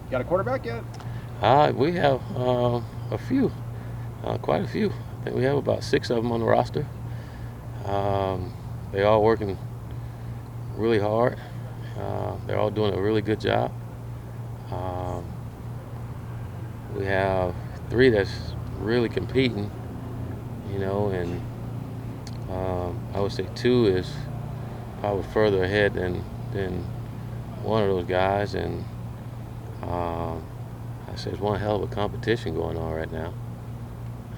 Got a quarterback yet? We have a few, quite a few. I think we have about 6 of them on the roster. They all working really hard. They're all doing a really good job. Um, we have 3 that's really competing, and I would say 2 is probably further ahead than one of those guys, and um, I say there's one hell of a competition going on right now,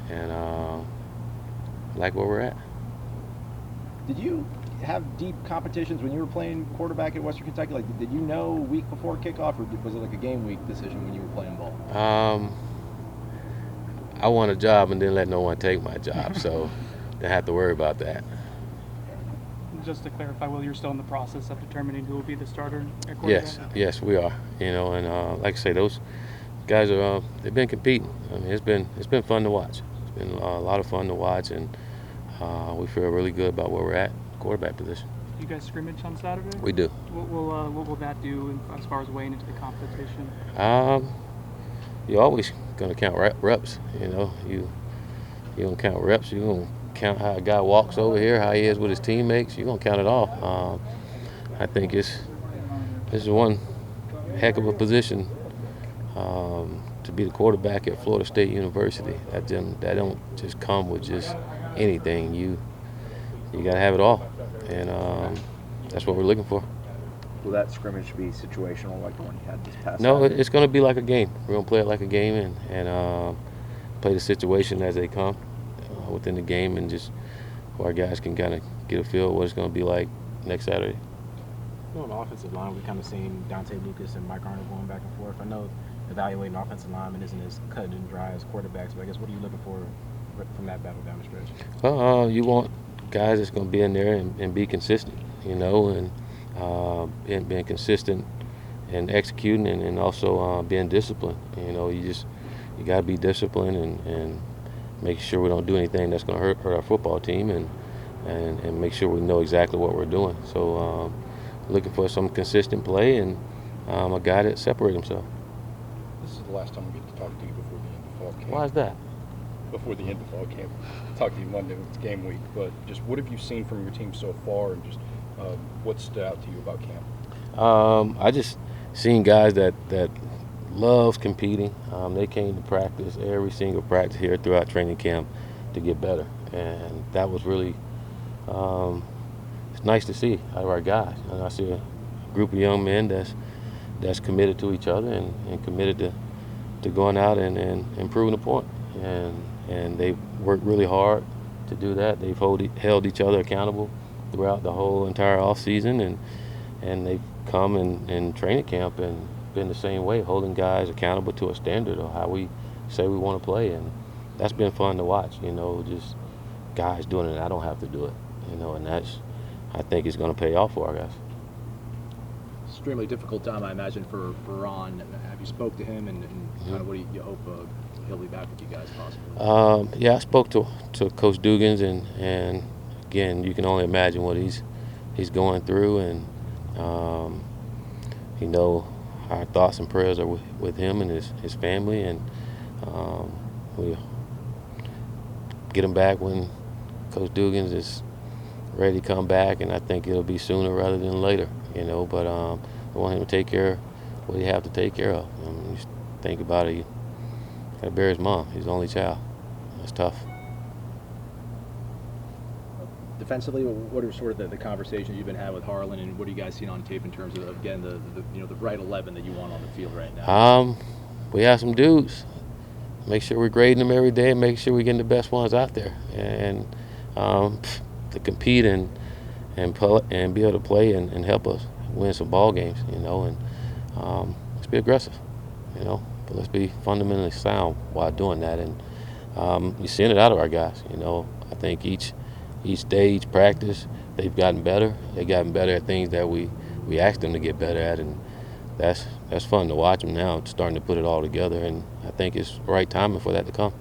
and I like where we're at. Did you have deep competitions when you were playing quarterback at Western Kentucky? Like, did you know a week before kickoff, or was it like a game week decision when you were playing ball? Um, I want a job and didn't let no one take my job, so didn't have to worry about that. Just to clarify, Will, you're still in the process of determining who will be the starter at quarterback? Yes, we are. And like I say, those guys are they've been competing. I mean, it's been fun to watch. It's been a lot of fun to watch, and we feel really good about where we're at, quarterback position. You guys scrimmage on Saturday? We do. What will that do as far as weighing into the competition? Um, you're always gonna count reps. You don't count reps. You don't count how a guy walks over here, how he is with his teammates. You're gonna count it all. I think this is one heck of a position to be the quarterback at Florida State University. That don't just come with just anything. You got to have it all, and that's what we're looking for. Will that scrimmage be situational like the one you had this past No, Saturday? it's going to be like a game. We're going to play it like a game and play the situation as they come within the game, and just so our guys can kind of get a feel of what it's going to be like next Saturday. On the offensive line, we kind of seen Dante Lucas and Mike Arnold going back and forth. I know evaluating offensive linemen isn't as cut and dry as quarterbacks, but I guess what are you looking for from that battle down the stretch? You want guys that's going to be in there and be consistent, and being consistent and executing and also being disciplined. You got to be disciplined and making sure we don't do anything that's going to hurt our football team and make sure we know exactly what we're doing. So looking for some consistent play and a guy that separates himself. This is the last time we get to talk to you before the end of fall camp. Why is that? Before the end of fall camp. Talk to you Monday when it's game week. But just what have you seen from your team so far, and just what stood out to you about camp? I just seen guys that loves competing. They came to practice every single practice here throughout training camp to get better, and that was really it's nice to see out of our guys. And I see a group of young men that's committed to each other and committed to going out and improving the point. And they've worked really hard to do that. They've held each other accountable throughout the whole entire off season, and they've come in training camp and been the same way, holding guys accountable to a standard of how we say we want to play. And that's been fun to watch, just guys doing it. I don't have to do it, and I think it's going to pay off for our guys. Extremely difficult time, I imagine, for Ron. Have you spoke to him, and kind of what do you hope he'll be back with you guys possibly? Yeah, I spoke to Coach Dugans, and again, you can only imagine what he's going through, and our thoughts and prayers are with him and his family, and we get him back when Coach Dugans is ready to come back, and I think it'll be sooner rather than later, but I want him to take care of what he have to take care of. I mean, just think about it, he got to bury his mom. He's the only child. That's tough. Defensively, what are sort of the conversations you've been having with Harlan, and what are you guys seeing on tape in terms of getting the right 11 that you want on the field right now? We have some dudes. Make sure we're grading them every day and make sure we're getting the best ones out there, and to compete and be able to play and help us win some ball games, and let's be aggressive, but let's be fundamentally sound while doing that, and you're seeing it out of our guys. I think each day, each practice, they've gotten better. They've gotten better at things that we asked them to get better at, and that's fun to watch them now starting to put it all together, and I think it's the right timing for that to come.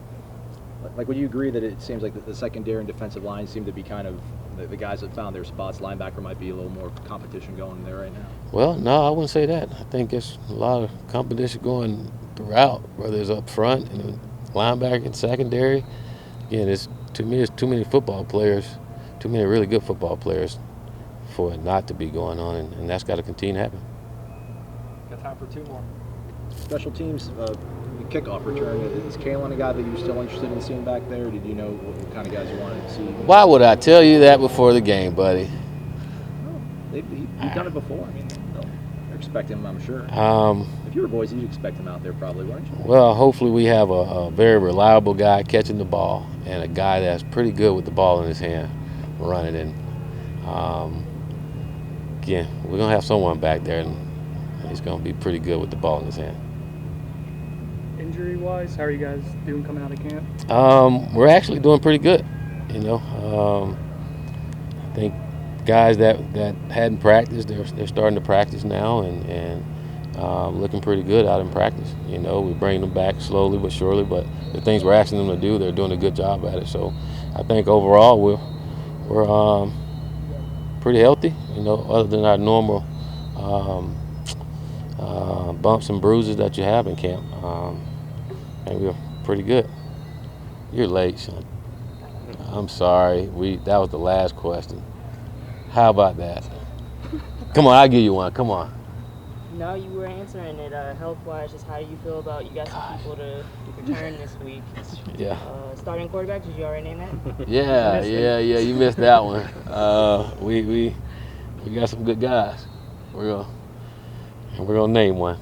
Like, would you agree that it seems like the secondary and defensive line seem to be kind of The guys that found their spots, linebacker might be a little more competition going there right now. Well, no, I wouldn't say that. I think it's a lot of competition going throughout, whether it's up front and the linebacker and secondary. Again, to me, it's too many football players, too many really good football players for it not to be going on, and that's got to continue to happen. Got time for 2 more. Special teams, kickoff return. Is Kalen a guy that you're still interested in seeing back there? Did you know what kind of guys you wanted to see? Why would I tell you that before the game, buddy? He's done it before. I mean, they're expecting him, I'm sure. If you were boys, you'd expect him out there probably, wouldn't you? Well, hopefully we have a very reliable guy catching the ball and a guy that's pretty good with the ball in his hand running. And again, we're going to have someone back there, and he's going to be pretty good with the ball in his hand. Injury-wise, how are you guys doing coming out of camp? We're actually doing pretty good. I think guys that hadn't practiced, they're starting to practice now and looking pretty good out in practice. We bring them back slowly but surely, but the things we're asking them to do, they're doing a good job at it. So I think overall we're pretty healthy. Other than our normal bumps and bruises that you have in camp, and we're pretty good. You're late, son. I'm sorry. That was the last question. How about that? Come on, I'll give you one. Come on. No, you were answering it health-wise. Just how do you feel about you got some people to return this week? Yeah. Starting quarterback, did you already name that? Yeah. You missed that one. We got some good guys. We're gonna name one.